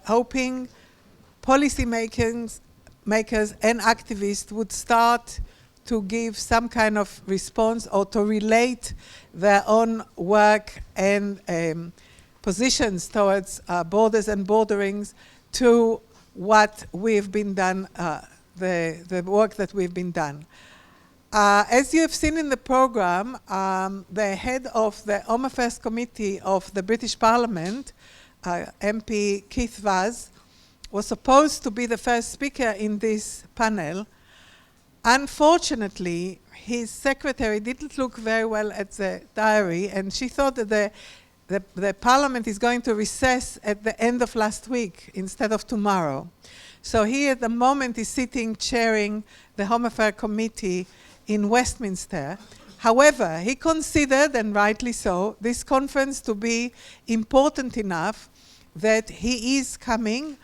hoping policy makers and activists would start to give some kind of response or to relate their own work and positions towards borders and borderings to what we've been done, the work that we've been done. As you have seen in the program, the head of the Home Affairs Committee of the British Parliament, MP Keith Vaz, was supposed to be the first speaker in this panel. Unfortunately, his secretary didn't look very well at the diary, and she thought that the Parliament is going to recess at the end of last week instead of tomorrow. So he at the moment is sitting chairing the Home Affairs Committee in Westminster. However, he considered, and rightly so, this conference to be important enough that he is coming,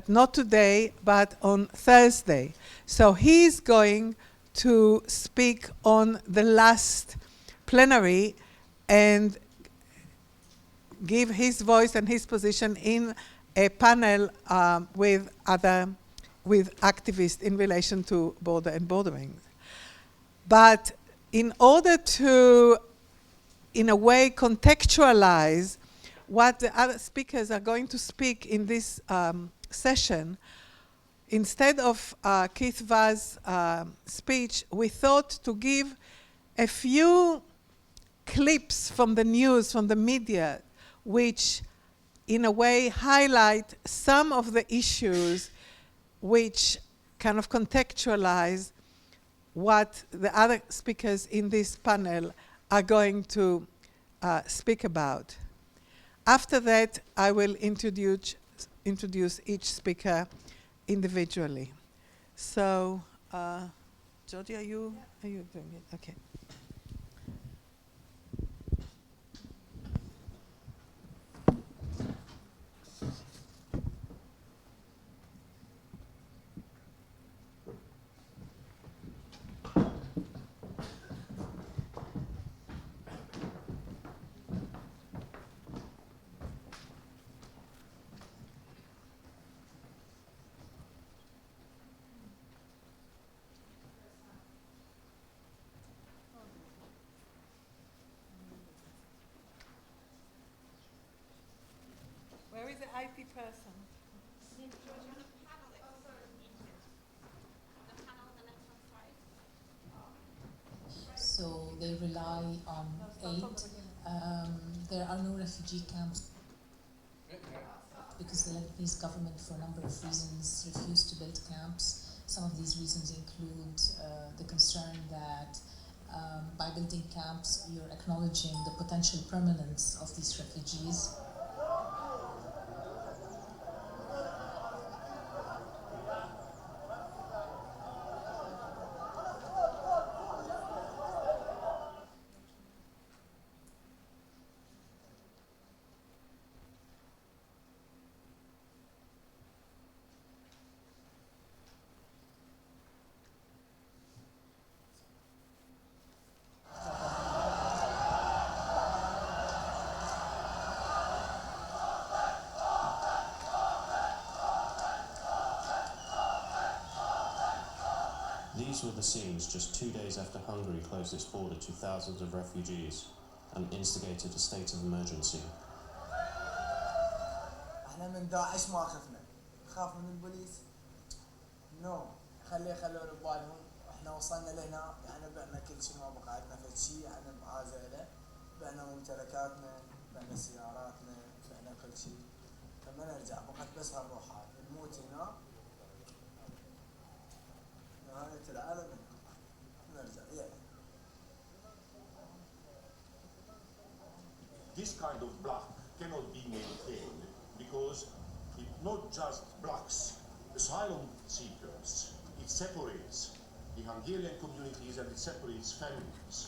not today, but on Thursday. So he's going to speak on the last plenary and give his voice and his position in a panel with activists in relation to border and bordering. But in order to, in a way, contextualize what the other speakers are going to speak in this session, instead of Keith Vaz's speech, we thought to give a few clips from the news, from the media, which in a way highlight some of the issues which kind of contextualize what the other speakers in this panel are going to speak about. After that, I will introduce each speaker individually. So, Georgie, are you doing it? Okay. Where is the IT person? So they rely on aid. There are no refugee camps because the Lebanese government, for a number of reasons, refused to build camps. Some of these reasons include the concern that by building camps, you're acknowledging the potential permanence of these refugees. These were the scenes just 2 days after Hungary closed its border to thousands of refugees and instigated a state of emergency. احنا من داعش ما خفنا، خاف من البوليس؟ نو، خلونا ببالهم، احنا وصلنا لهنا يعني بعنا كل شيء ما بقى عندنا فد شيء يعني بعازله، بعنا ممتلكاتنا، بعنا سياراتنا، بعنا كل شيء، فما نرجع بقت بس هالروحات، نموت هنا نهاية العالم نرجع يعني. This kind of block cannot be maintained because it not just blocks asylum seekers, it separates the Hungarian communities and it separates families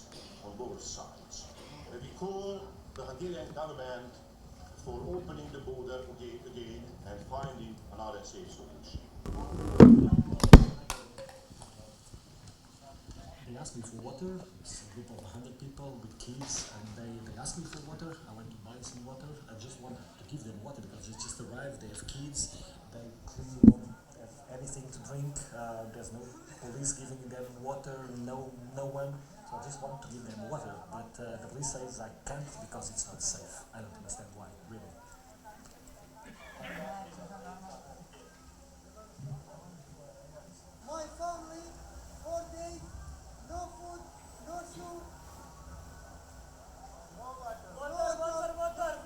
on both sides. We call the Hungarian government for opening the border again and finding another safe solution. They asked me for water. It's a group of 100 people with kids, and they asked me for water. I went to buy some water. I just wanted to give them water because they just arrived, they have kids, they clearly don't have anything to drink, there's no police giving them water, no one. So I just want to give them water, but the police says I can't because it's not safe. I don't understand why, really. My family, 4 days, no food, no shoe. Water.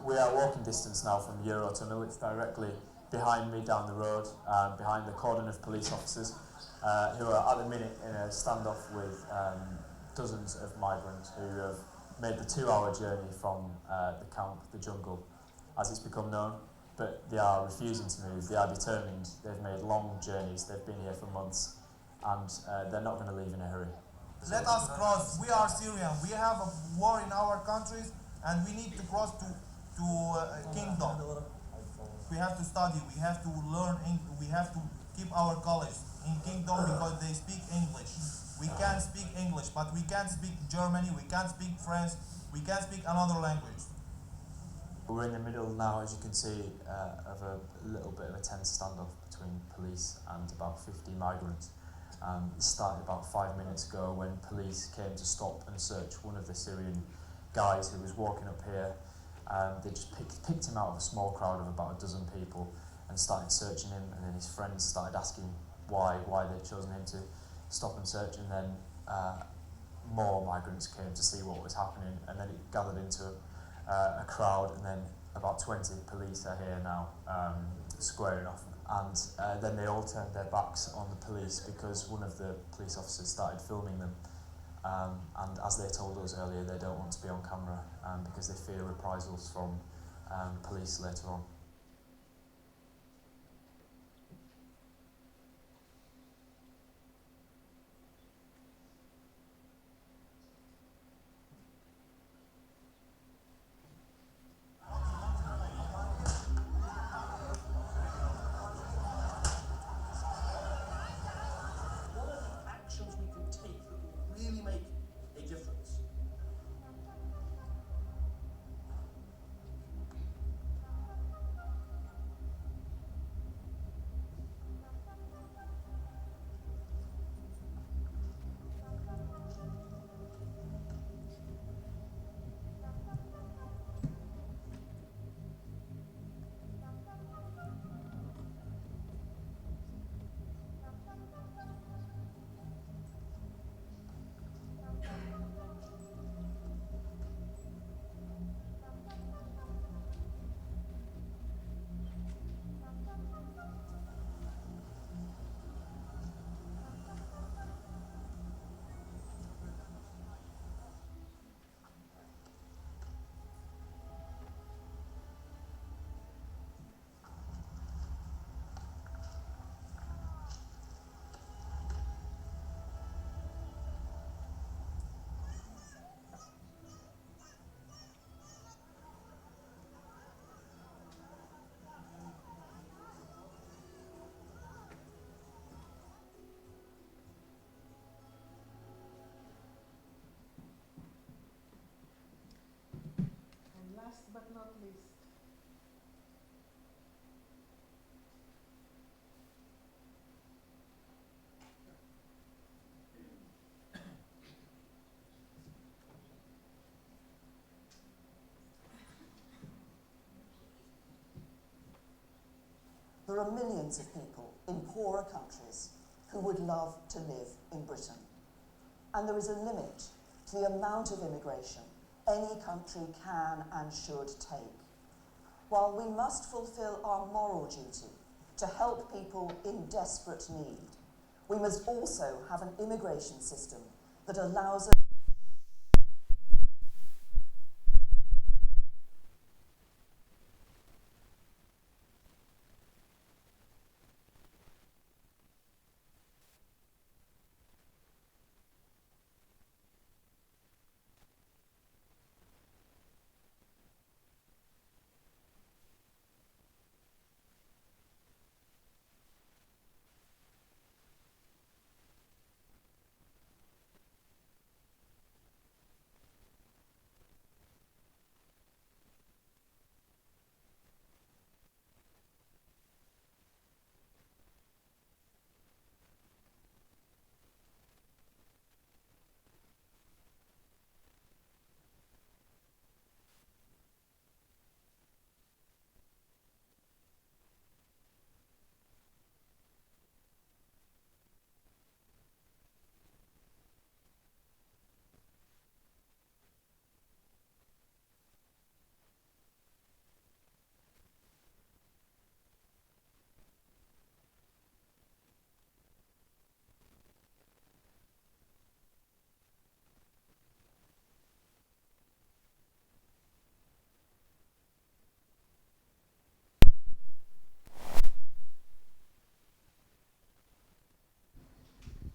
We are walking distance now from the Eurotunnel. It's directly behind me down the road, behind the cordon of police officers who are at the minute in a standoff with dozens of migrants who have made the 2-hour journey from the camp, the jungle, as it's become known, but they are refusing to move. They are determined. They've made long journeys. They've been here for months, and they're not going to leave in a hurry. Let us cross. We are Syrian. We have a war in our countries, and we need to cross to kingdom. We have to study. We have to learn. We have to keep our college in kingdom because they speak English. We can speak English, but we can't speak Germany. We can't speak French. We can't speak another language. We're in the middle now, as you can see, of a little bit of a tense standoff between police and about 50 migrants. It started about 5 minutes ago when police came to stop and search one of the Syrian guys who was walking up here. They just picked him out of a small crowd of about a dozen people and started searching him, and then his friends started asking why they'd chosen him to stop and search, and then more migrants came to see what was happening, and then it gathered into a crowd, and then about 20 police are here now squaring off, and then they all turned their backs on the police because one of the police officers started filming them. And as they told us earlier, they don't want to be on camera because they fear reprisals from police later on. What are the actions we can take that will really make a difference? there are millions of people in poorer countries who would love to live in Britain. And there is a limit to the amount of immigration any country can and should take. While we must fulfil our moral duty to help people in desperate need, we must also have an immigration system that allows us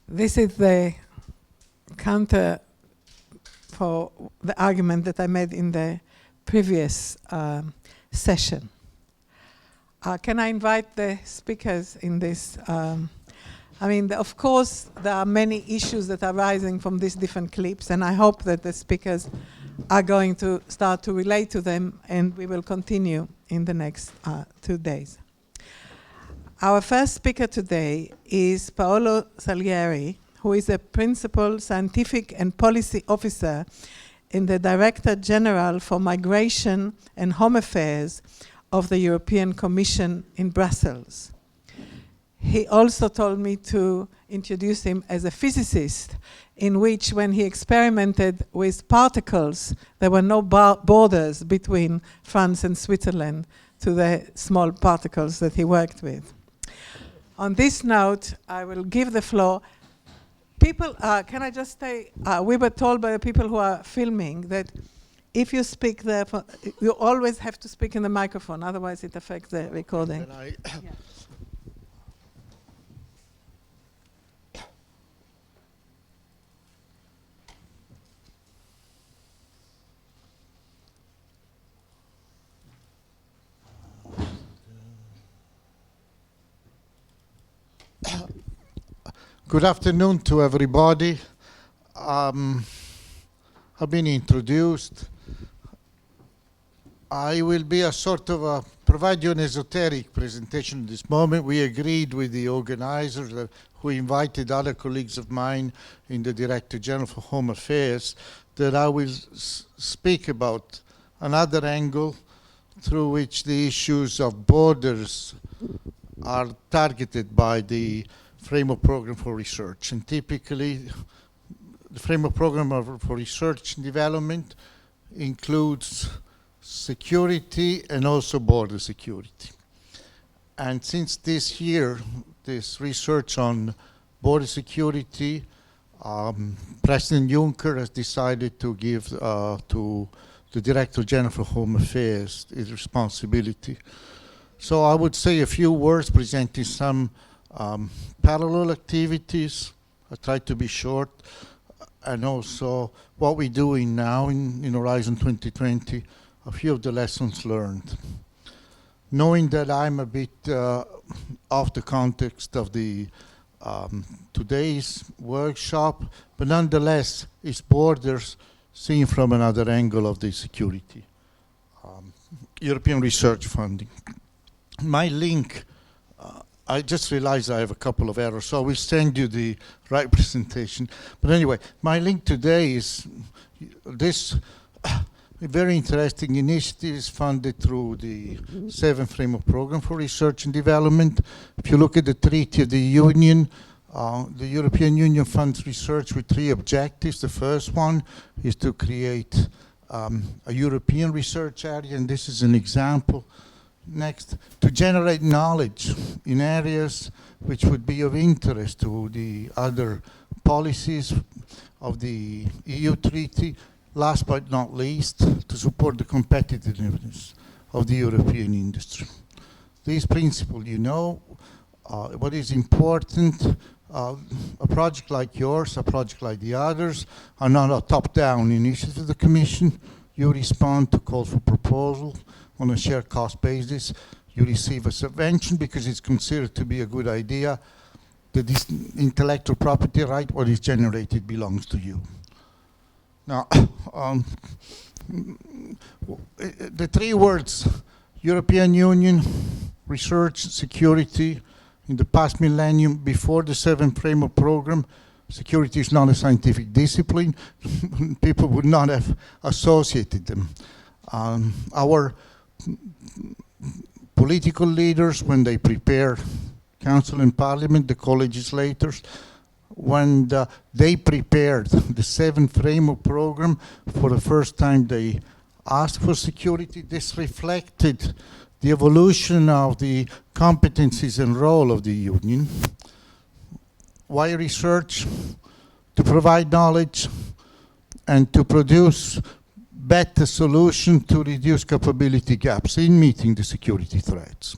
This is the counter for the argument that I made in the previous session. Can I invite the speakers in this? Of course, there are many issues that are rising from these different clips, and I hope that the speakers are going to start to relate to them, and we will continue in the next 2 days. Our first speaker today is Paolo Salieri, who is a Principal Scientific and Policy Officer in the Director General for Migration and Home Affairs of the European Commission in Brussels. He also told me to introduce him as a physicist, in which when he experimented with particles, there were no borders between France and Switzerland to the small particles that he worked with. On this note, I will give the floor. People, can I just say, we were told by the people who are filming that if you speak there, you always have to speak in the microphone, otherwise it affects the recording. Yeah. Good afternoon to everybody. I've been introduced. I will be a sort of provide you an esoteric presentation at this moment. We agreed with the organizers who invited other colleagues of mine in the Director General for Home Affairs that I will speak about another angle through which the issues of borders are targeted by the Framework Program for Research. And typically, the Framework Program for Research and Development includes security and also border security. And since this year, this research on border security, President Juncker has decided to give to the Director General for Home Affairs his responsibility. So I would say a few words presenting some parallel activities. I try to be short, and also what we're doing now in Horizon 2020, a few of the lessons learned. Knowing that I'm a bit off the context of the today's workshop, but nonetheless, it's borders seen from another angle of the security. European research funding. My link, I just realized I have a couple of errors, so I will send you the right presentation. But anyway, my link today is this. a very interesting initiative is funded through the 7th Framework Program for Research and Development. If you look at the Treaty of the Union, the European Union funds research with 3 objectives. The first one is to create a European research area, and this is an example. Next, to generate knowledge in areas which would be of interest to the other policies of the EU treaty. Last but not least, to support the competitiveness of the European industry. These principles, you know, what is important, a project like yours, a project like the others, are not a top-down initiative of the Commission. You respond to calls for proposal on a shared cost basis. You receive a subvention because it's considered to be a good idea that this intellectual property right, what is generated, belongs to you. Now, the 3 words, European Union, research, security, in the past millennium, before the 7th Framework Program, security is not a scientific discipline. People would not have associated them. Our political leaders, when they prepare Council and Parliament, the co-legislators, when they prepared the 7th Framework Program, for the first time they asked for security. This reflected the evolution of the competencies and role of the Union. Why research? To provide knowledge and to produce better solutions to reduce capability gaps in meeting the security threats.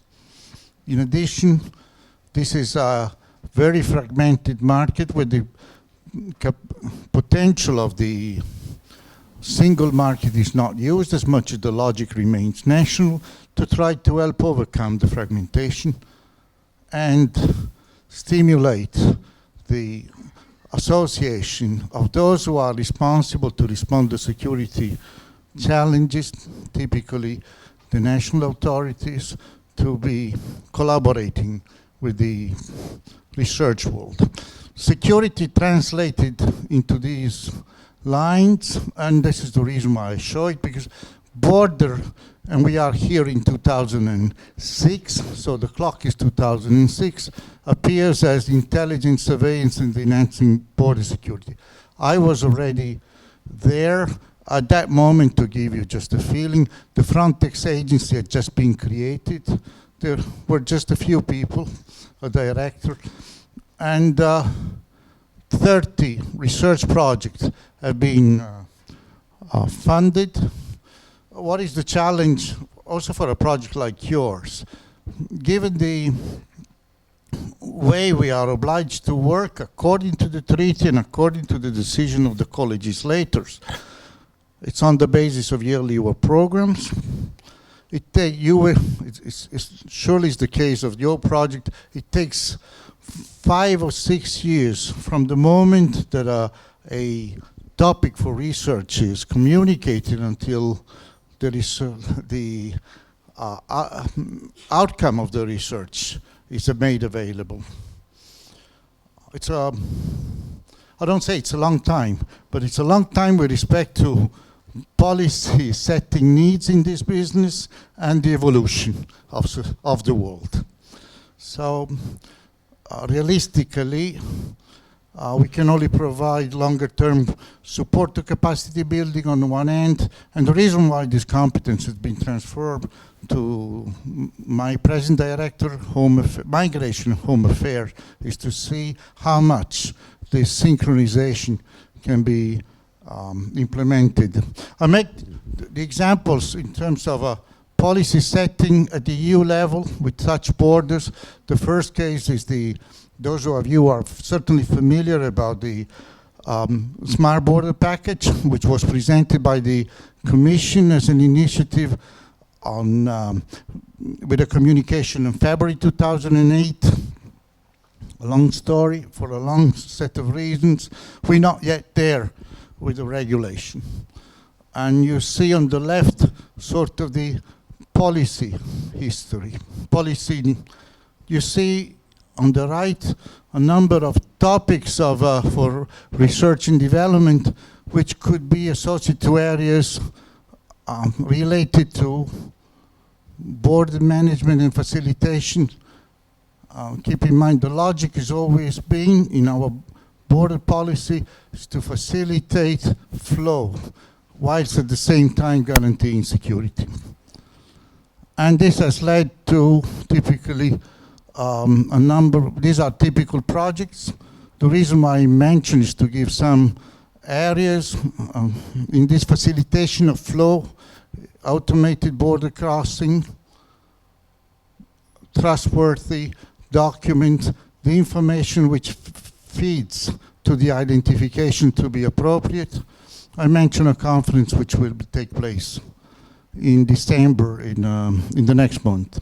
In addition, this is a very fragmented market where the potential of the single market is not used as much as the logic remains national to try to help overcome the fragmentation and stimulate the association of those who are responsible to respond to security challenges, typically the national authorities, to be collaborating with the research world. Security translated into these lines, and this is the reason why I show it, because border, and we are here in 2006, so the clock is 2006, appears as intelligence, surveillance, and enhancing border security. I was already there at that moment. To give you just a feeling, the Frontex agency had just been created. There were just a few people, a director, and 30 research projects have been funded. What is the challenge also for a project like yours? Given the way we are obliged to work according to the treaty and according to the decision of the co-legislators, it's on the basis of yearly work programs. It's surely is the case of your project. It takes 5 or 6 years from the moment that a topic for research is communicated until the outcome of the research is made available. I don't say it's a long time, but it's a long time with respect to policy setting needs in this business and the evolution of the world. So realistically, we can only provide longer-term support to capacity building on the one hand, and the reason why this competence has been transferred to my present director, Migration and Home Affairs, is to see how much this synchronization can be implemented. I make the examples in terms of policy setting at the EU level with such borders. The first case is those of you are certainly familiar about the Smart Border Package, which was presented by the Commission as an initiative with a communication in February 2008. A long story for a long set of reasons. We're not yet there with the regulation. And you see on the left sort of the policy history. You see on the right a number of topics for research and development which could be associated to areas related to border management and facilitation. Keep in mind the logic has always been in our border policy is to facilitate flow whilst at the same time guaranteeing security. And this has led to typically a number, these are typical projects. The reason why I mention is to give some areas in this facilitation of flow, automated border crossing, trustworthy documents, the information which feeds to the identification to be appropriate. I mentioned a conference which will take place in December in the next month.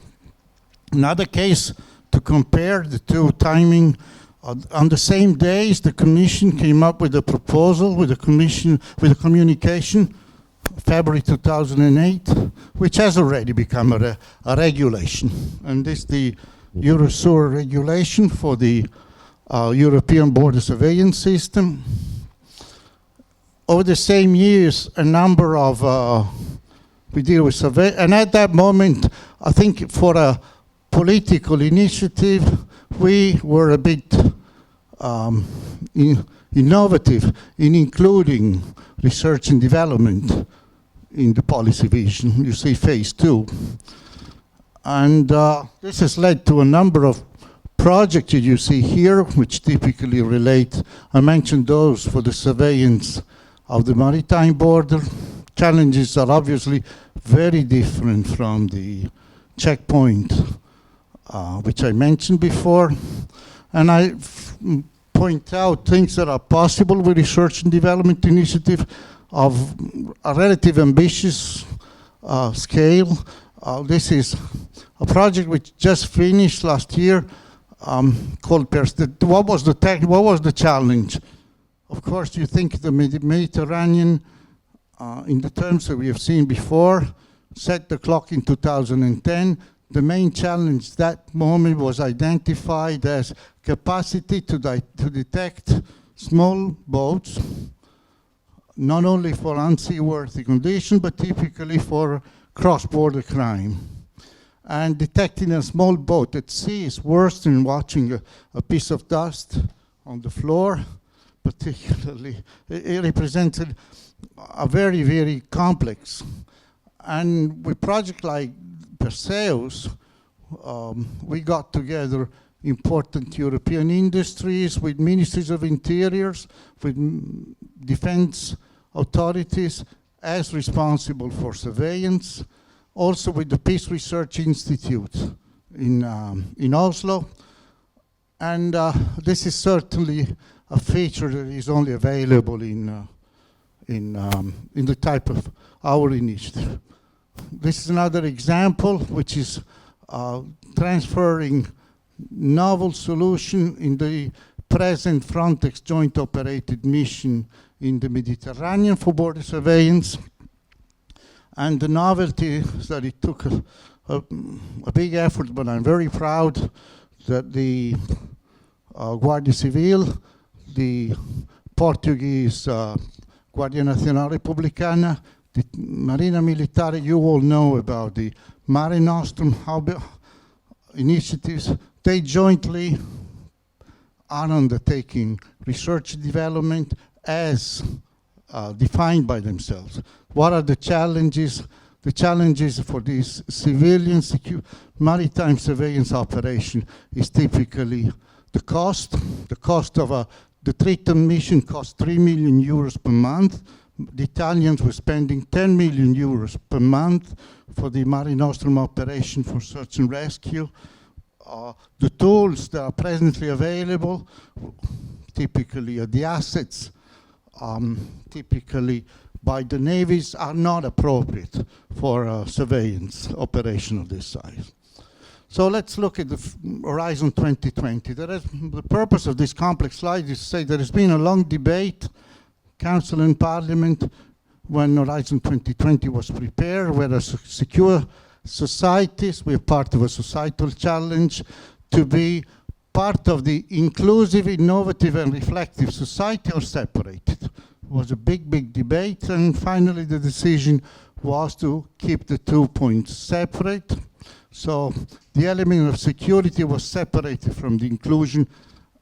Another case to compare the two timing, on the same days the Commission came up with a proposal with a communication, February 2008, which has already become a regulation. And this is the Eurosur regulation for the European border surveillance system. Over the same years, a number of, we deal with survey, and at that moment, I think for a political initiative, we were a bit innovative in including research and development in the policy vision. You see phase 2. And this has led to a number of projects that you see here, which typically relate, I mentioned those for the surveillance of the maritime border. Challenges are obviously very different from the checkpoint, which I mentioned before. And I point out things that are possible with research and development initiative of a relative ambitious scale. This is a project which just finished last year called what was the challenge? Of course, you think the Mediterranean, in the terms that we have seen before, set the clock in 2010. The main challenge that moment was identified as capacity to detect small boats, not only for unseaworthy conditions, but typically for cross-border crime. And detecting a small boat at sea is worse than watching a piece of dust on the floor. Particularly, it represented a very, very complex. And with projects like Perseus, we got together important European industries with ministries of interiors, with defense authorities as responsible for surveillance, also with the Peace Research Institute in Oslo. And this is certainly a feature that is only available in the type of our initiative. This is another example, which is transferring novel solution in the present Frontex joint operated mission in the Mediterranean for border surveillance. And the novelty is that it took a big effort, but I'm very proud that the Guardia Civil, the Portuguese Guardia Nacional Republicana, the Marina Militare, you all know about the Mare Nostrum initiatives. They jointly are undertaking research and development as defined by themselves. What are the challenges? The challenges for this civilian maritime surveillance operation is typically the cost. The cost of the Triton mission costs 3 million euros per month. The Italians were spending 10 million euros per month for the Mare Nostrum operation for search and rescue. The tools that are presently available, typically the assets, typically by the navies, are not appropriate for a surveillance operation of this size. So let's look at the Horizon 2020. The purpose of this complex slide is to say there has been a long debate, Council and Parliament, when Horizon 2020 was prepared, whether secure societies, we're part of a societal challenge to be part of the inclusive, innovative, and reflective society or separated. It was a big, big debate, and finally the decision was to keep the 2 points separate. So the element of security was separated from the inclusion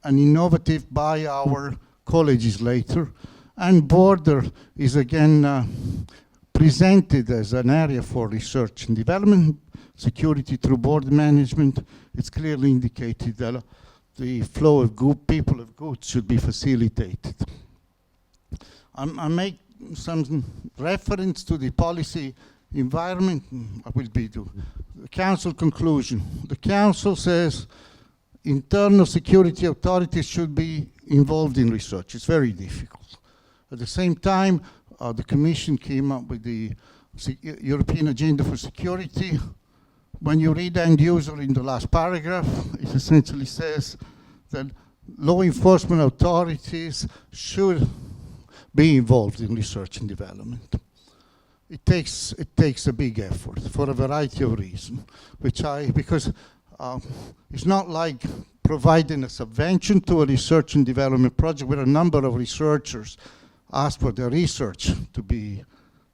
and innovative by our co-legislator. And border is again presented as an area for research and development. Security through border management, it's clearly indicated that the flow of people of goods should be facilitated. I make some reference to the policy environment. I will be the council conclusion. The council says internal security authorities should be involved in research. It's very difficult. At the same time, the Commission came up with the European Agenda for Security. When you read end user in the last paragraph, it essentially says that law enforcement authorities should be involved in research and development. It takes a big effort for a variety of reasons, because it's not like providing a subvention to a research and development project where a number of researchers ask for their research to be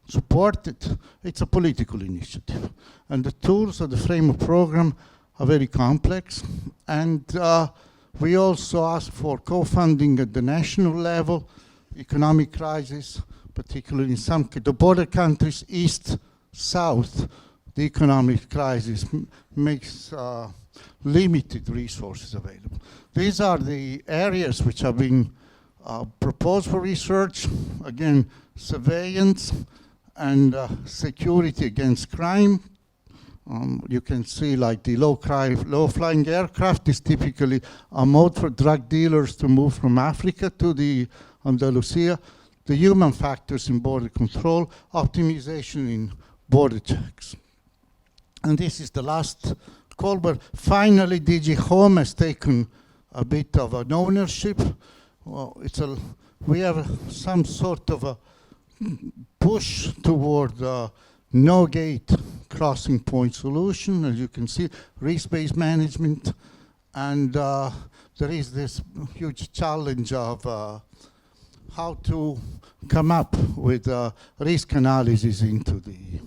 supported. It's a political initiative. And the tools of the framework program are very complex. And we also ask for co-funding at the national level, economic crisis, particularly in some the border countries, east, south, the economic crisis makes limited resources available. These are the areas which have been proposed for research. Again, surveillance and security against crime. You can see like the low-flying aircraft is typically a mode for drug dealers to move from Africa to the Andalusia. The human factors in border control, optimization in border checks. And this is the last call, but finally DG Home has taken a bit of an ownership. Well, we have some sort of a push toward no-gate crossing point solution, as you can see, risk-based management, and there is this huge challenge of how to come up with risk analysis into the...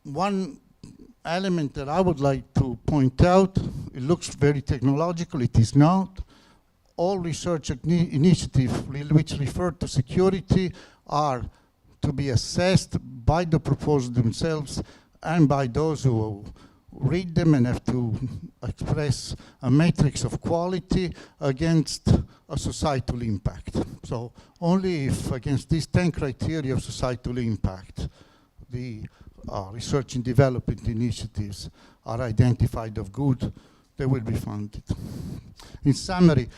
One element that I would like to point out, it looks very technological, it is not. All research initiatives which refer to security are to be assessed by the proposals themselves and by those who read them and have to express a matrix of quality against a societal impact. So only if against these 10 criteria of societal impact, the research and development initiatives are identified of good, they will be funded. In summary,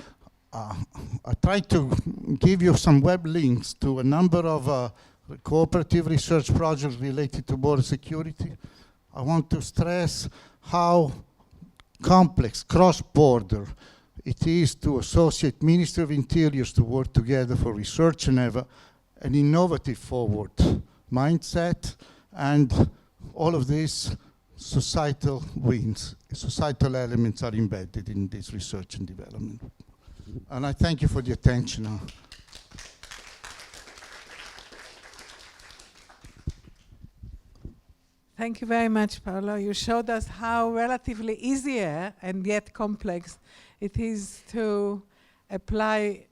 I tried to give you some web links to a number of cooperative research projects related to border security. I want to stress how complex, cross-border it is to associate Ministry of Interiors to work together for research and have an innovative forward mindset, and all of these societal wins, societal elements are embedded in this research and development. And I thank you for the attention. Thank you very much, Paolo. You showed us how relatively easier and yet complex it is to apply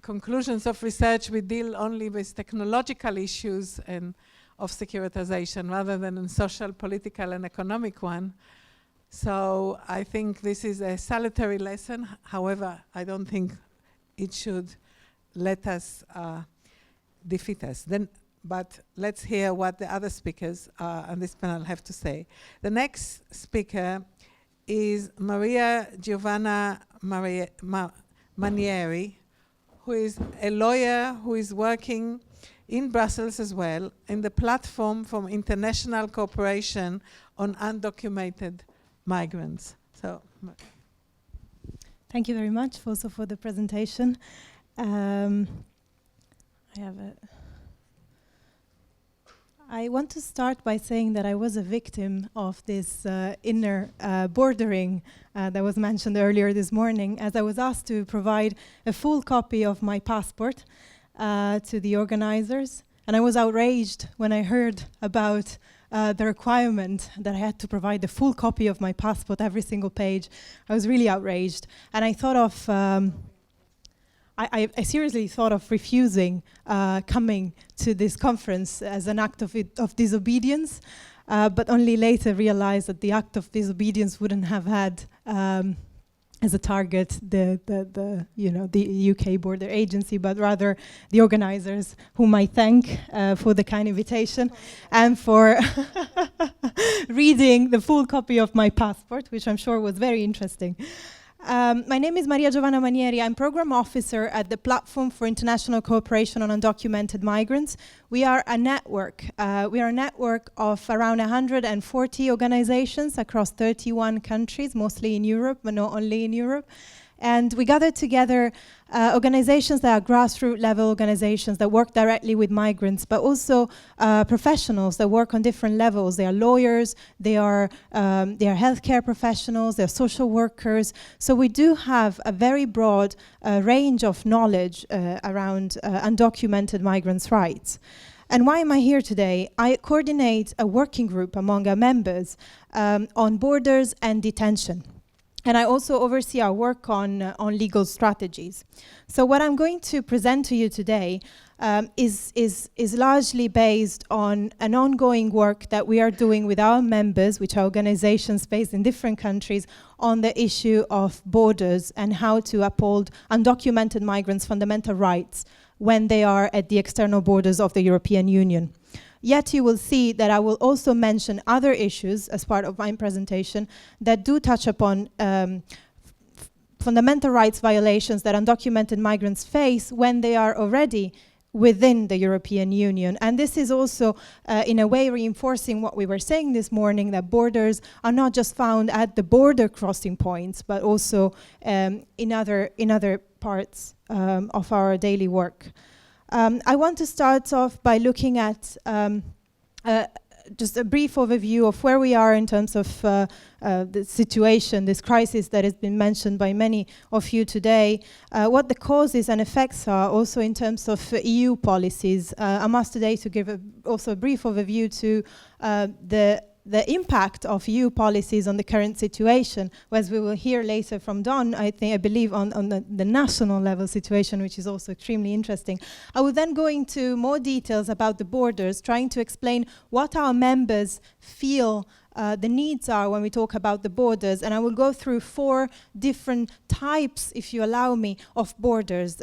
conclusions of research. We deal only with technological issues and of securitization rather than a social, political, and economic one. So I think this is a salutary lesson. However, I don't think it should let us defeat us. But let's hear what the other speakers on this panel have to say. The next speaker is Maria Giovanna Manieri, who is a lawyer who is working in Brussels as well in the platform for international cooperation on undocumented migrants. So, thank you very much also for the presentation. I want to start by saying that I was a victim of this inner bordering that was mentioned earlier this morning, as I was asked to provide a full copy of my passport to the organizers, And I was outraged when I heard about the requirement that I had to provide the full copy of my passport, every single page. I was really outraged. And I thought of, I seriously thought of refusing coming to this conference as an act of disobedience, but only later realized that the act of disobedience wouldn't have had as a target the UK Border Agency, but rather the organizers, whom I thank for the kind invitation and for reading the full copy of my passport, which I'm sure was very interesting. My name is Maria Giovanna Manieri. I'm Program Officer at the Platform for International Cooperation on Undocumented Migrants. We are a network. We are a network of around 140 organizations across 31 countries, mostly in Europe, but not only in Europe. And we gather together organizations that are grassroots level organizations that work directly with migrants, but also professionals that work on different levels. They are lawyers, they are healthcare professionals, they are social workers. So we do have a very broad range of knowledge around undocumented migrants' rights. And why am I here today? I coordinate a working group among our members on borders and detention. And I also oversee our work on legal strategies. So what I'm going to present to you today is largely based on an ongoing work that we are doing with our members, which are organizations based in different countries, on the issue of borders and how to uphold undocumented migrants' fundamental rights when they are at the external borders of the European Union. Yet you will see that I will also mention other issues as part of my presentation that do touch upon fundamental rights violations that undocumented migrants face when they are already within the European Union. And this is also, in a way, reinforcing what we were saying this morning, that borders are not just found at the border crossing points, but also in other parts of our daily work. I want to start off by looking at just a brief overview of where we are in terms of the situation, this crisis that has been mentioned by many of you today, what the causes and effects are, also in terms of EU policies. I'm asked today to give also a brief overview to the impact of EU policies on the current situation, as we will hear later from Don, I believe on the national level situation, which is also extremely interesting. I will then go into more details about the borders, trying to explain what our members feel the needs are when we talk about the borders, and I will go through 4 different types, if you allow me, of borders,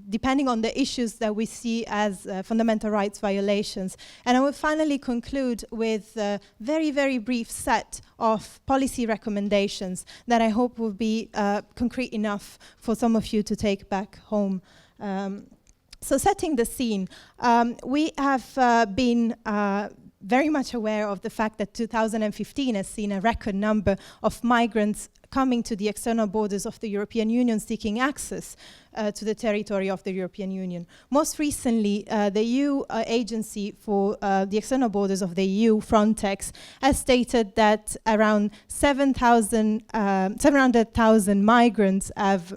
depending on the issues that we see as fundamental rights violations. And I will finally conclude with a very, very brief set of policy recommendations that I hope will be concrete enough for some of you to take back home. So setting the scene, we have been very much aware of the fact that 2015 has seen a record number of migrants coming to the external borders of the European Union seeking access to the territory of the European Union. Most recently, the EU Agency for the External Borders of the EU, Frontex, has stated that around 700,000 migrants have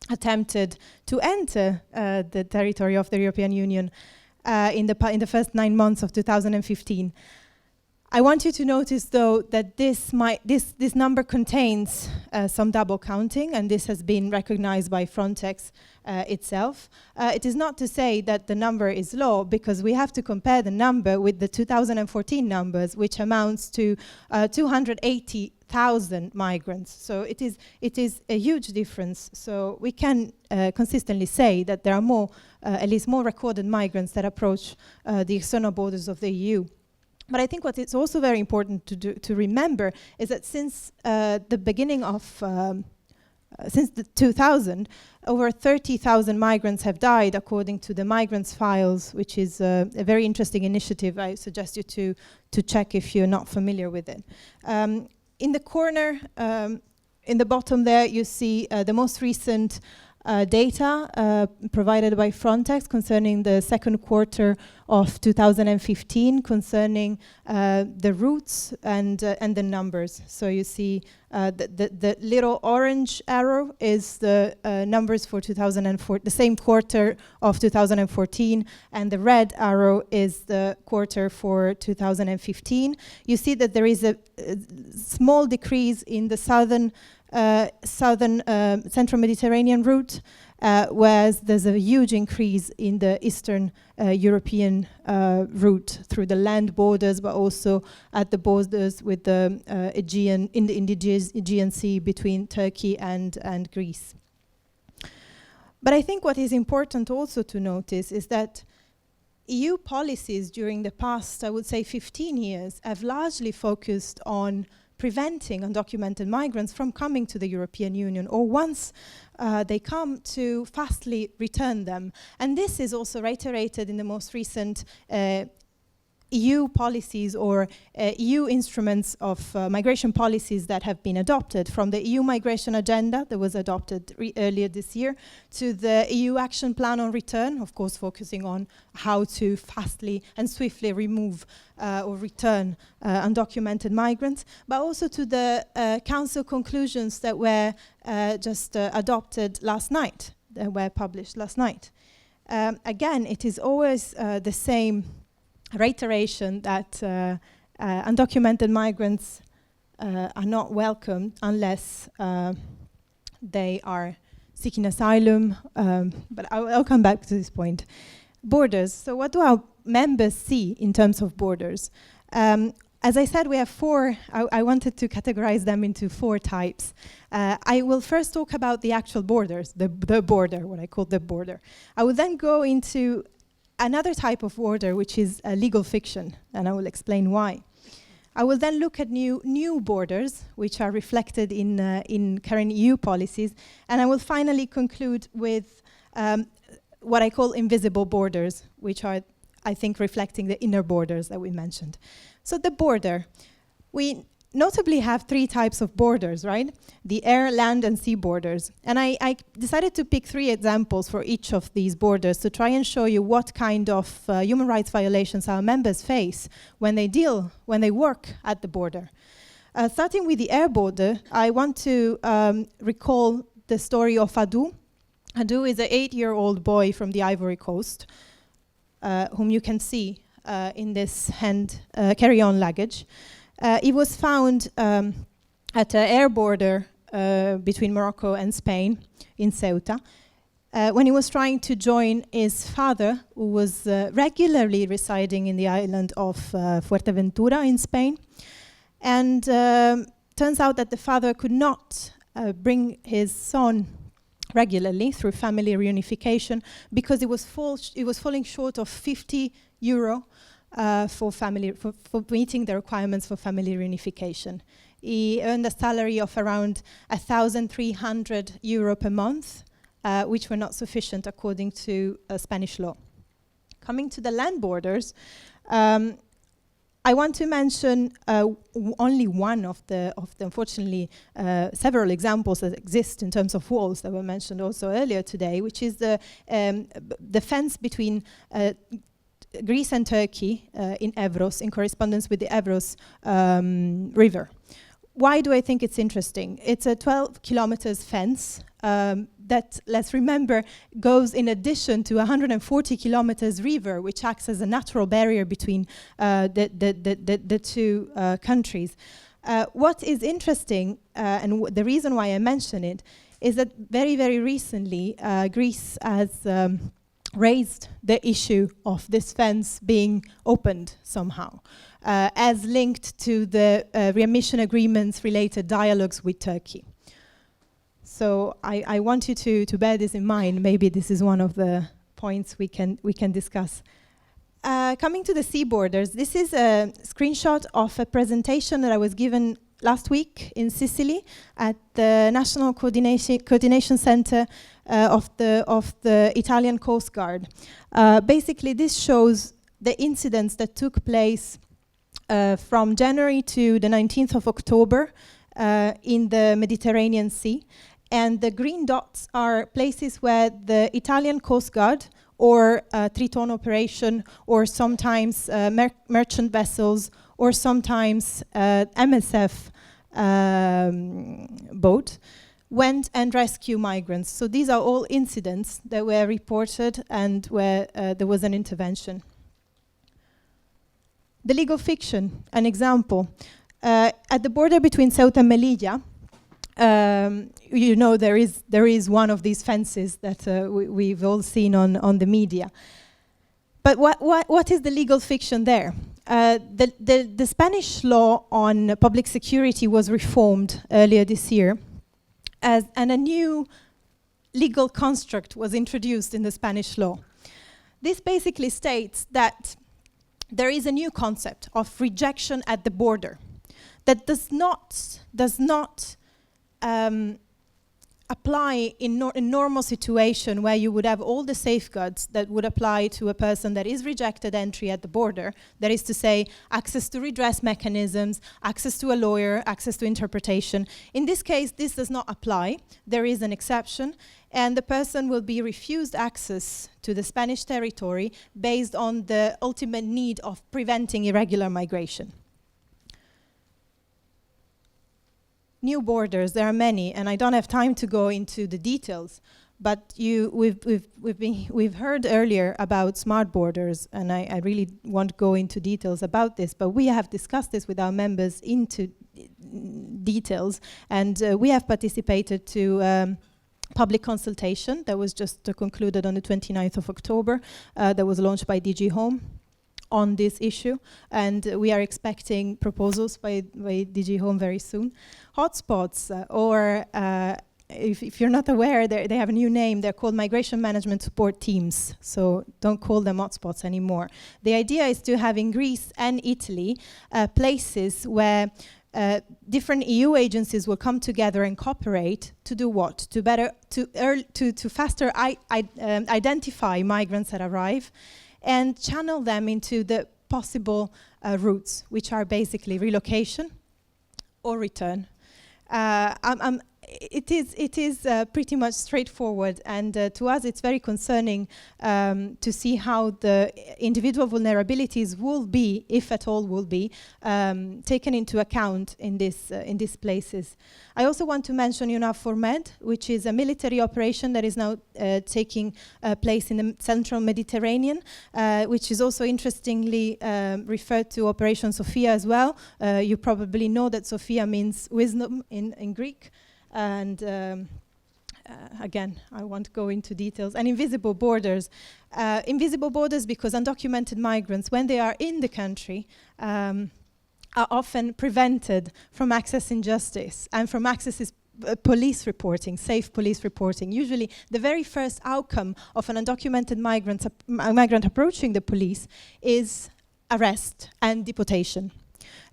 attempted to enter the territory of the European Union in the first 9 months of 2015. I want you to notice, though, that this number contains some double counting, and this has been recognized by Frontex itself. It is not to say that the number is low, because we have to compare the number with the 2014 numbers, which amounts to 280,000 migrants. So it is a huge difference. So we can consistently say that there are more, at least more recorded migrants that approach the external borders of the EU. But I think what it's also very important to remember is that since the beginning of, since the 2000, over 30,000 migrants have died, according to the Migrants Files, which is a very interesting initiative. I suggest you to check if you're not familiar with it. In the corner, in the bottom there, you see the most recent data provided by Frontex concerning the second quarter of 2015, concerning the routes and the numbers. So you see the little orange arrow is the numbers for 2004, the same quarter of 2014, and the red arrow is the quarter for 2015. You see that there is a small decrease in the southern Central Mediterranean route, whereas there's a huge increase in the Eastern European route through the land borders, but also at the borders with the Aegean, in the Aegean Sea between Turkey and Greece. But I think what is important also to notice is that EU policies during the past, I would say 15 years, have largely focused on preventing undocumented migrants from coming to the European Union, or once they come, to fastly return them. And this is also reiterated in the most recent EU policies or EU instruments of migration policies that have been adopted, from the EU migration agenda that was adopted earlier this year to the EU action plan on return, of course focusing on how to fastly and swiftly remove or return undocumented migrants, but also to the Council conclusions that were just adopted last night, that were published last night. Again, it is always the same reiteration that undocumented migrants are not welcome unless they are seeking asylum, but I'll come back to this point. Borders. So what do our members see in terms of borders? As I said, we have four. I wanted to categorize them into four types. I will first talk about the actual borders, the border, what I call the border. I will then go into another type of border, which is a legal fiction, and I will explain why. I will then look at new borders, which are reflected in current EU policies, and I will finally conclude with what I call invisible borders, which are, I think, reflecting the inner borders that we mentioned. So the border, we notably have three types of borders, right? The air, land, and sea borders. And I decided to pick three examples for each of these borders to try and show you what kind of human rights violations our members face when they work at the border. Starting with the air border, I want to recall the story of Adu. Adu is an 8-year-old boy from the Ivory Coast, whom you can see in this hand carry-on luggage. He was found at an air border between Morocco and Spain in Ceuta when he was trying to join his father, who was regularly residing in the island of Fuerteventura in Spain. And turns out that the father could not bring his son regularly through family reunification because it was falling short of €50 for meeting the requirements for family reunification. He earned a salary of around €1,300 per month, which were not sufficient according to Spanish law. Coming to the land borders, I want to mention only one of the unfortunately several examples that exist in terms of walls that were mentioned also earlier today, which is the fence between Greece and Turkey in Evros, in correspondence with the Evros river. Why do I think it's interesting? It's a 12 kilometers fence that, let's remember, goes in addition to 140 kilometers river, which acts as a natural barrier between the two countries. What is interesting, and the reason why I mention it, is that very, very recently Greece has raised the issue of this fence being opened somehow, as linked to the readmission agreements related dialogues with Turkey. So I want you to bear this in mind. Maybe this is one of the points we can discuss. Coming to the sea borders, this is a screenshot of a presentation that I was given last week in Sicily at the National Coordination Center of the Italian Coast Guard. Basically, this shows the incidents that took place from January to the 19th of October in the Mediterranean Sea. And the green dots are places where the Italian Coast Guard or Triton operation, or sometimes merchant vessels, or sometimes MSF boat, went and rescue migrants. So these are all incidents that were reported and where there was an intervention. The legal fiction, an example. At the border between Ceuta and Melilla, you know, there is one of these fences that we've all seen on the media. But what is the legal fiction there? The Spanish law on public security was reformed earlier this year, and a new legal construct was introduced in the Spanish law. This basically states that there is a new concept of rejection at the border that does not apply in normal situation where you would have all the safeguards that would apply to a person that is rejected entry at the border. That is to say, access to redress mechanisms, access to a lawyer, access to interpretation. In this case, this does not apply. There is an exception, and the person will be refused access to the Spanish territory based on the ultimate need of preventing irregular migration. New borders, there are many, and I don't have time to go into the details, but we've heard earlier about smart borders, and I really won't go into details about this, but we have discussed this with our members into details, and we have participated to public consultation that was just concluded on the 29th of October, that was launched by DG Home on this issue, and we are expecting proposals by DG Home very soon. Hotspots, or if you're not aware, they have a new name. They're called Migration Management Support Teams, so don't call them hotspots anymore. The idea is to have in Greece and Italy places where different EU agencies will come together and cooperate to do what? To faster identify migrants that arrive and channel them into the possible routes, which are basically relocation or return. It is pretty much straightforward, and to us it's very concerning to see how the individual vulnerabilities will be, if at all will be, taken into account in these places. I also want to mention EUNAVFOR Med, which is a military operation that is now taking place in the central Mediterranean, which is also interestingly referred to Operation Sophia as well. You probably know that Sophia means wisdom in Greek. And again, I won't go into details. And invisible borders. Invisible borders because undocumented migrants, when they are in the country, are often prevented from accessing justice and from accessing police reporting, safe police reporting. Usually the very first outcome of an undocumented migrant approaching the police is arrest and deportation.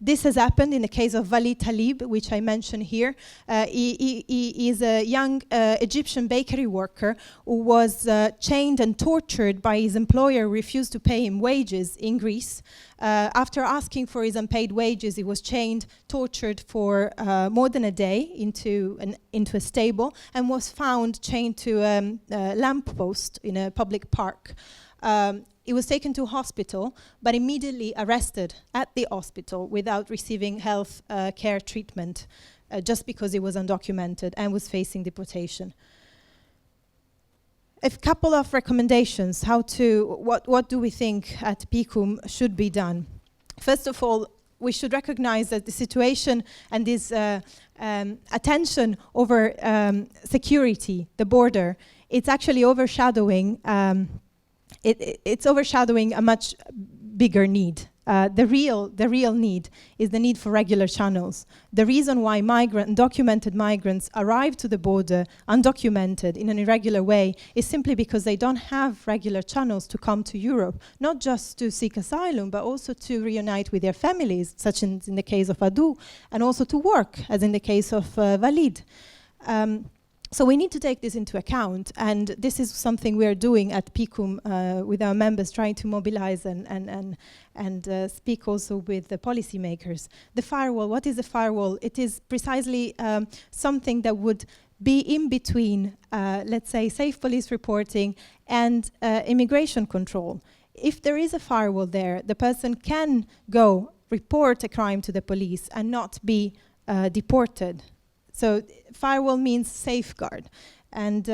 This has happened in the case of Walid Talib, which I mentioned here. He is a young Egyptian bakery worker who was chained and tortured by his employer who refused to pay him wages in Greece. After asking for his unpaid wages, he was chained, tortured for more than a day into a stable, and was found chained to a lamppost in a public park. He was taken to hospital, but immediately arrested at the hospital without receiving health care treatment, just because he was undocumented and was facing deportation. A couple of recommendations, what do we think at PICUM should be done? First of all, we should recognize that the situation and this attention over security, the border, it's actually overshadowing it's overshadowing a much bigger need. The real need is the need for regular channels. The reason why undocumented migrants arrive to the border undocumented in an irregular way is simply because they don't have regular channels to come to Europe, not just to seek asylum, but also to reunite with their families, such in the case of Adu, and also to work, as in the case of Walid. So we need to take this into account, and this is something we are doing at PICUM with our members, trying to mobilize and speak also with the policymakers. The firewall, what is the firewall? It is precisely something that would be in between, let's say, safe police reporting and immigration control. If there is a firewall there, the person can go report a crime to the police and not be deported. So firewall means safeguard. And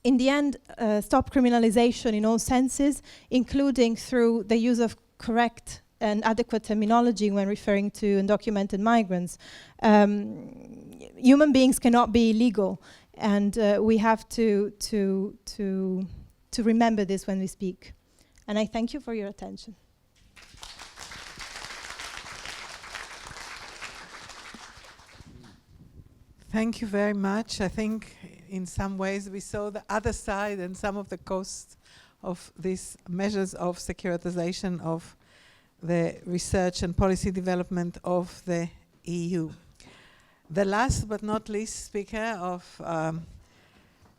in the end, stop criminalization in all senses, including through the use of correct and adequate terminology when referring to undocumented migrants. Human beings cannot be illegal, and we have to remember this when we speak. And I thank you for your attention. Thank you very much. I think in some ways we saw the other side and some of the costs of these measures of securitization of the research and policy development of the EU. The last but not least speaker of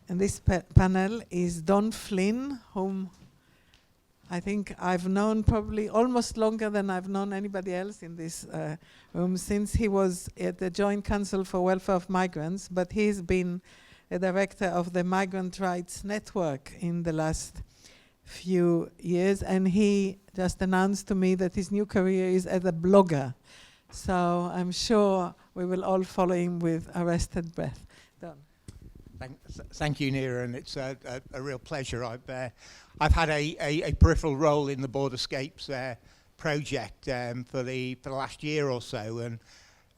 in this panel is Don Flynn, whom I think I've known probably almost longer than I've known anybody else in this room, since he was at the Joint Council for Welfare of Migrants, but he's been a director of the Migrant Rights Network in the last few years, and he just announced to me that his new career is as a blogger. So I'm sure we will all follow him with arrested breath. Don. Thank you, Neera, and it's a real pleasure. I've had a peripheral role in the EUBorderscapes project for the last year or so,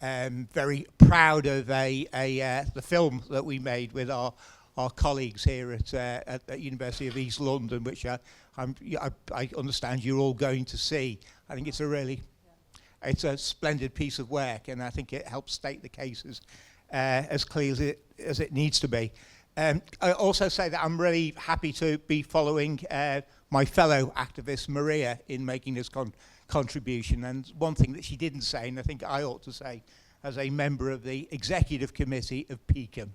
and very proud of the film that we made with our colleagues here at the University of East London, which I understand you're all going to see. I think it's it's a splendid piece of work, and I think it helps state the cases as clear as it needs to be. I also say that I'm really happy to be following my fellow activist Maria in making this contribution. And one thing that she didn't say, and I think I ought to say as a member of the executive committee of PECAM,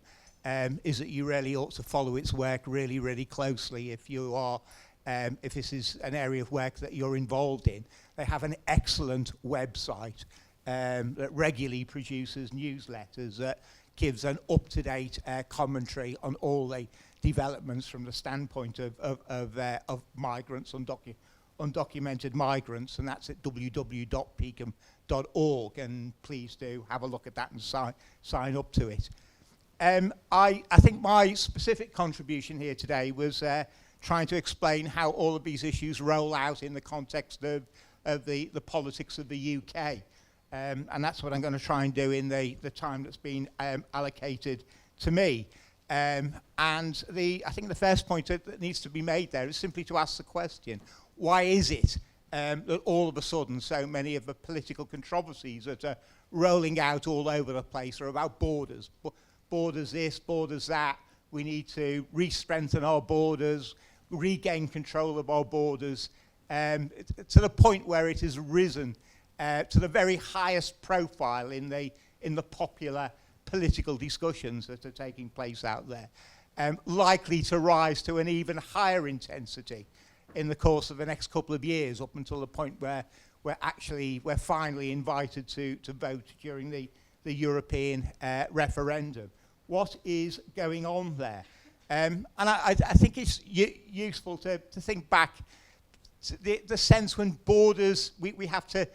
is that you really ought to follow its work really, really closely if you are, if this is an area of work that you're involved in. They have an excellent website that regularly produces newsletters that gives an up-to-date commentary on all the developments from the standpoint of migrants, undocumented migrants, and that's at www.pecam.org, and please do have a look at that and sign up to it. I think my specific contribution here today was trying to explain how all of these issues roll out in the context of the politics of the UK. And that's what I'm going to try and do in the time that's been allocated to me. And I think the first point that needs to be made there is simply to ask the question, why is it that all of a sudden so many of the political controversies that are rolling out all over the place are about borders? Borders this, borders that. We need to re-strengthen our borders, regain control of our borders, to the point where it has risen to the very highest profile in the popular political discussions that are taking place out there, likely to rise to an even higher intensity in the course of the next couple of years, up until the point where we're finally invited to vote during the European referendum. What is going on there? And I think it's useful to think back to the sense when borders, we have to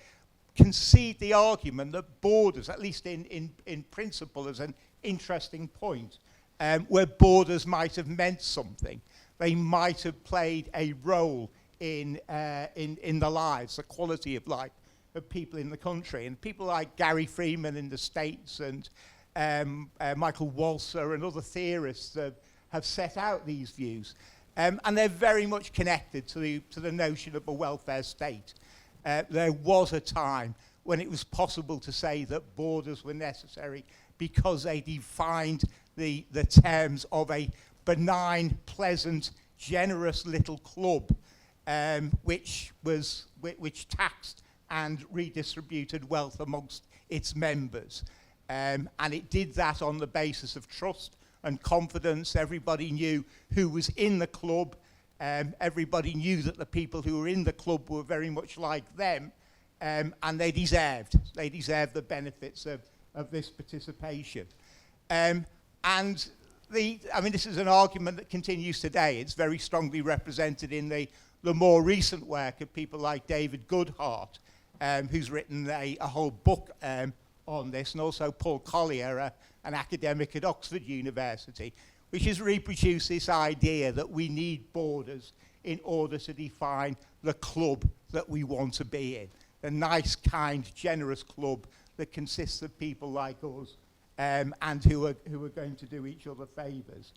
concede the argument that borders, at least in principle, is an interesting point, where borders might have meant something. They might have played a role in the lives, the quality of life of people in the country. And people like Gary Freeman in the States and Michael Walser and other theorists have set out these views. And they're very much connected to the notion of a welfare state. There was a time when it was possible to say that borders were necessary because they defined the terms of a benign, pleasant, generous little club, which taxed and redistributed wealth amongst its members. And it did that on the basis of trust and confidence. Everybody knew who was in the club. Everybody knew that the people who were in the club were very much like them, and they deserved the benefits of this participation. and this is an argument that continues today. It's very strongly represented in the more recent work of people like David Goodhart, who's written a whole book on this, and also Paul Collier, an academic at Oxford University, which has reproduced this idea that we need borders in order to define the club that we want to be in. The nice, kind, generous club that consists of people like us and who are going to do each other favours.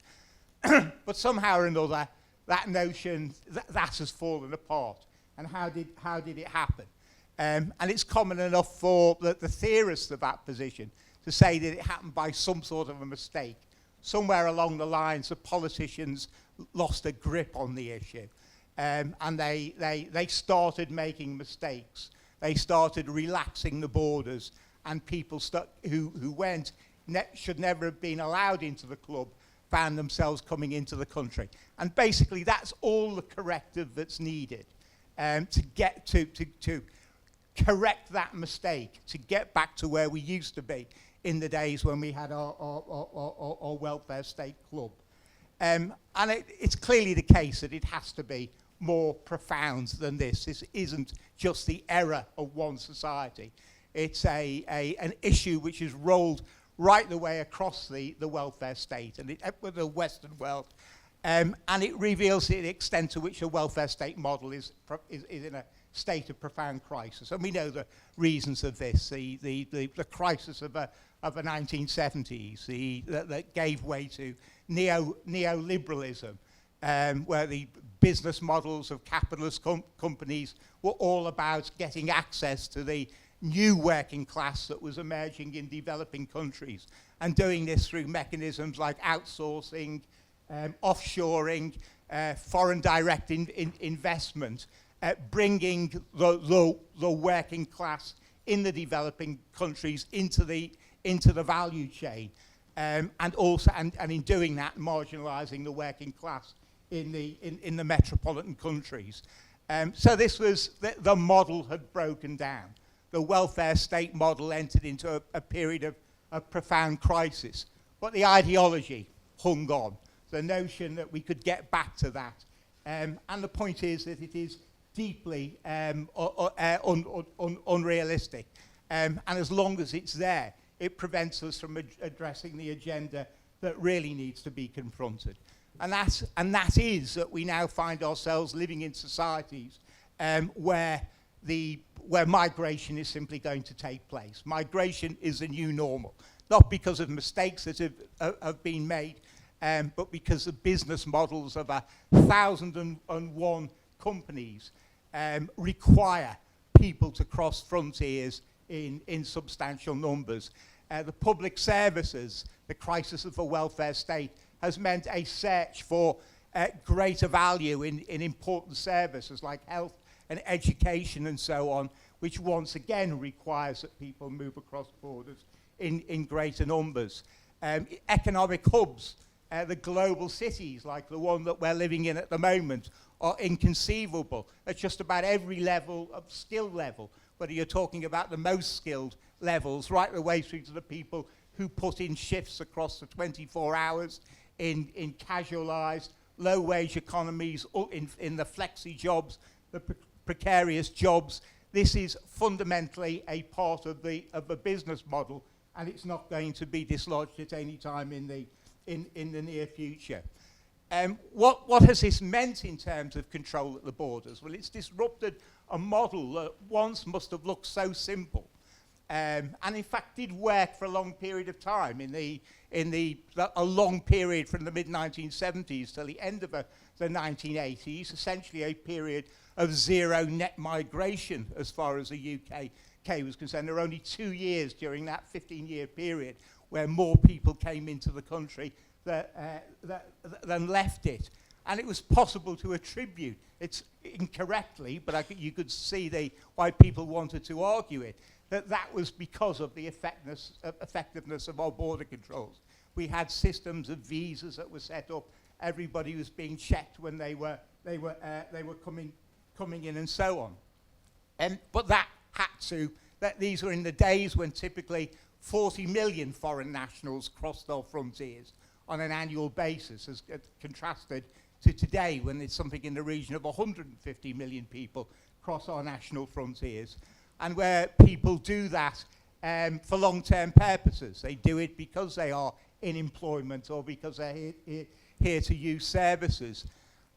But somehow or another, that notion, that has fallen apart. And how did it happen? And it's common enough for the theorists of that position to say that it happened by some sort of a mistake. Somewhere along the lines, the politicians lost a grip on the issue. And they started making mistakes. They started relaxing the borders, and people who went should never have been allowed into the club found themselves coming into the country. And basically, that's all the corrective that's needed to get to correct that mistake, to get back to where we used to be in the days when we had our welfare state club. And it's clearly the case that it has to be more profound than this. This isn't just the error of one society. It's an issue which is rolled right the way across the welfare state and the Western world. And it reveals the extent to which a welfare state model is in a state of profound crisis. And we know the reasons of this, the crisis of the 1970s, that gave way to neoliberalism, where the business models of capitalist companies were all about getting access to the new working class that was emerging in developing countries, and doing this through mechanisms like outsourcing, offshoring, foreign direct investment, bringing the working class in the developing countries into the value chain, and in doing that, marginalising the working class in the metropolitan countries. So this was the model had broken down. The welfare state model entered into a period of profound crisis, but the ideology hung on. The notion that we could get back to that, and the point is that it is deeply unrealistic, and as long as it's there, it prevents us from addressing the agenda that really needs to be confronted. And that is that we now find ourselves living in societies where migration is simply going to take place. Migration is the new normal, not because of mistakes that have been made, but because the business models of 1,001 companies require people to cross frontiers in substantial numbers. The public services, the crisis of the welfare state, has meant a search for greater value in important services like health and education and so on, which once again requires that people move across borders in greater numbers. Economic hubs, the global cities like the one that we're living in at the moment, are inconceivable at just about every level of skill level, whether you're talking about the most skilled levels right the way through to the people who put in shifts across the 24 hours in casualised, low-wage economies, in the flexi jobs, the precarious jobs. This is fundamentally a part of the business model, and it's not going to be dislodged at any time in the near future. What has this meant in terms of control at the borders? Well, it's disrupted a model that once must have looked so simple, and in fact did work for a long period of time, a long period from the mid-1970s till the end of the 1980s, essentially a period of zero net migration as far as the UK was concerned. There were only 2 years during that 15-year period where more people came into the country than left it. And it was possible to attribute, it's incorrectly, but you could see why people wanted to argue it, that was because of the effectiveness of our border controls. We had systems of visas that were set up. Everybody was being checked when they were coming in and so on. But that these were in the days when typically 40 million foreign nationals crossed our frontiers on an annual basis, as contrasted to today when it's something in the region of 150 million people cross our national frontiers, and where people do that for long-term purposes. They do it because they are in employment or because they're here to use services.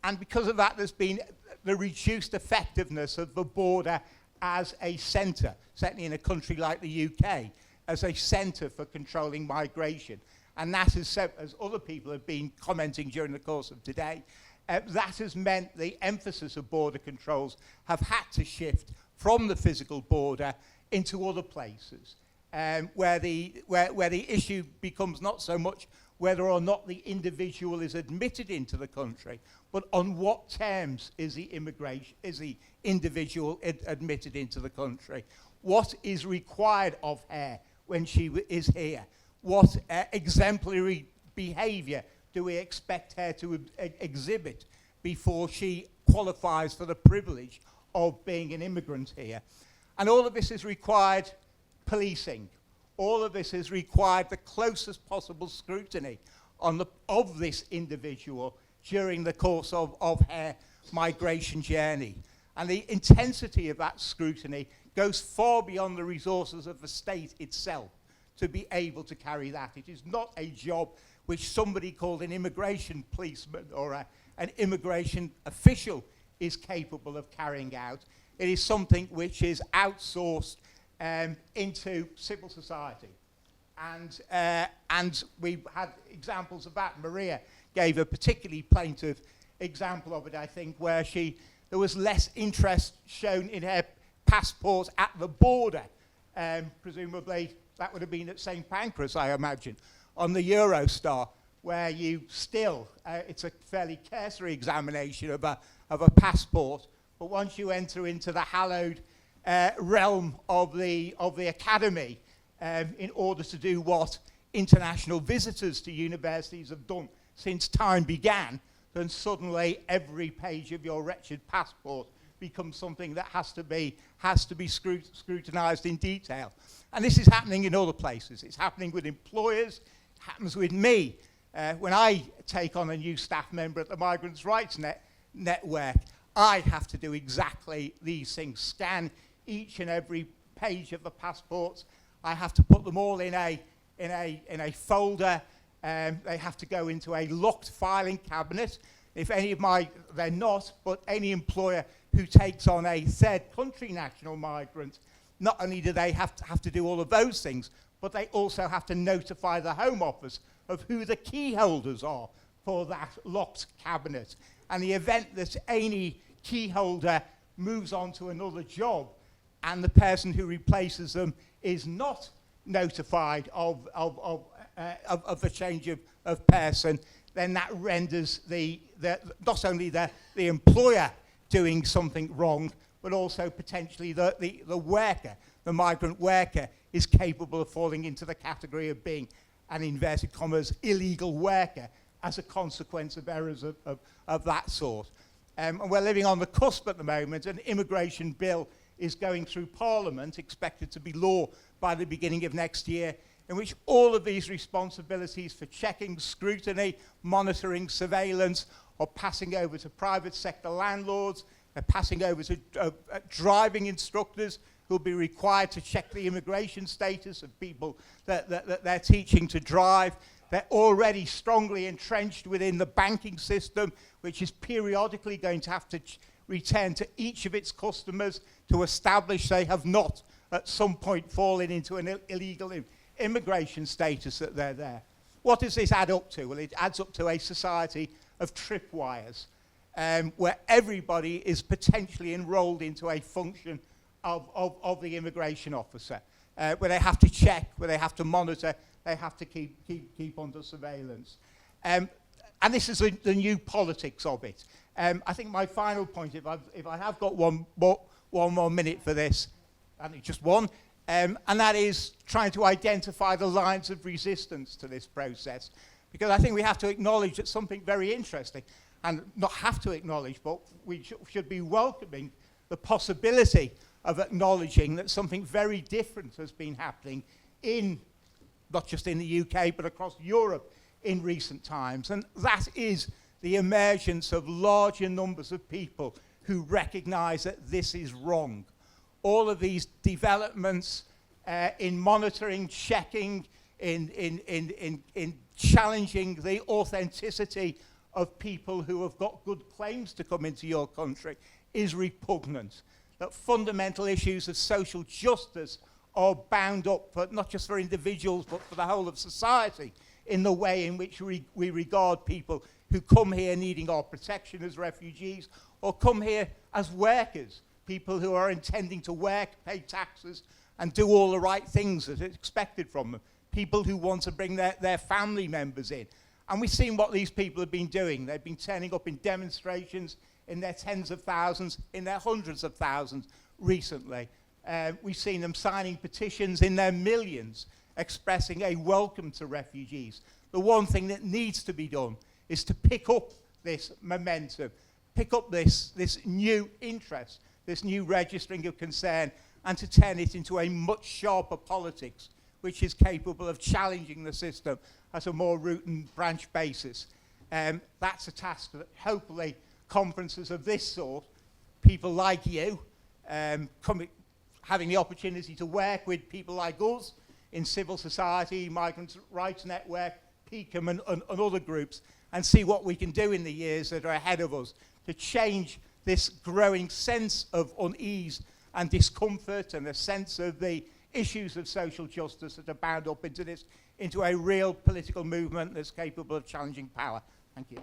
And because of that, there's been the reduced effectiveness of the border as a centre, certainly in a country like the UK, as a centre for controlling migration. And that is, as other people have been commenting during the course of today, that has meant the emphasis of border controls have had to shift from the physical border into other places, where the issue becomes not so much whether or not the individual is admitted into the country, but on what terms is the individual admitted into the country? What is required of her when she is here? What exemplary behaviour do we expect her to exhibit before she qualifies for the privilege of being an immigrant here? And all of this has required policing. All of this has required the closest possible scrutiny of this individual during the course of her migration journey. And the intensity of that scrutiny goes far beyond the resources of the state itself to be able to carry that. It is not a job which somebody called an immigration policeman or an immigration official is capable of carrying out. It is something which is outsourced into civil society. And we've had examples of that. Maria gave a particularly plaintive example of it, I think, where there was less interest shown in her passport at the border. Presumably, that would have been at St. Pancras, I imagine, on the Eurostar, where you still, it's a fairly cursory examination of a passport, but once you enter into the hallowed realm of the academy, in order to do what international visitors to universities have done since time began, then suddenly every page of your wretched passport becomes something that has to be scrutinized in detail. And this is happening in other places. It's happening with employers. It happens with me. When I take on a new staff member at the Migrants' Rights Network, I have to do exactly these things, scan each and every page of the passports. I have to put them all in a folder. They have to go into a locked filing cabinet. If they're not, but any employer who takes on a third country national migrant, not only do they have to do all of those things, but they also have to notify the Home Office of who the key holders are for that locked cabinet. And the event that any key holder moves on to another job and the person who replaces them is not notified of the change of person, then that renders not only the employer doing something wrong, but also potentially the worker, the migrant worker, is capable of falling into the category of being an inverted commas illegal worker as a consequence of errors of that sort. And we're living on the cusp at the moment. An immigration bill is going through Parliament, expected to be law by the beginning of next year, in which all of these responsibilities for checking, scrutiny, monitoring, surveillance are passing over to private sector landlords. They're passing over to driving instructors who will be required to check the immigration status of people that they're teaching to drive. They're already strongly entrenched within the banking system, which is periodically going to have to return to each of its customers to establish they have not at some point fallen into an illegal immigration status that they're there. What does this add up to? Well, it adds up to a society of tripwires, where everybody is potentially enrolled into a function of the immigration officer, where they have to check, where they have to monitor, they have to keep under surveillance. And this is the new politics of it. I think my final point, if I have got one more minute for this, I think just one, and that is trying to identify the lines of resistance to this process. Because I think we have to acknowledge that something very interesting, and not have to acknowledge, but we should be welcoming the possibility of acknowledging that something very different has been happening in not just in the UK, but across Europe in recent times. And that is the emergence of larger numbers of people who recognise that this is wrong. All of these developments in monitoring, checking, in challenging the authenticity of people who have got good claims to come into your country is repugnant. That fundamental issues of social justice are bound up, but not just for individuals, but for the whole of society, in the way in which we regard people who come here needing our protection as refugees, or come here as workers, people who are intending to work, pay taxes, and do all the right things that are expected from them, people who want to bring their family members in. And we've seen what these people have been doing. They've been turning up in demonstrations in their tens of thousands, in their hundreds of thousands recently. We've seen them signing petitions in their millions, expressing a welcome to refugees. The one thing that needs to be done is to pick up this momentum, pick up this new interest, this new registering of concern, and to turn it into a much sharper politics, which is capable of challenging the system at a more root and branch basis. That's a task that hopefully conferences of this sort, people like you, having the opportunity to work with people like us in civil society, Migrant Rights Network, PCAM and other groups, and see what we can do in the years that are ahead of us to change this growing sense of unease and discomfort and a sense of the issues of social justice that are bound up into this, into a real political movement that's capable of challenging power. Thank you.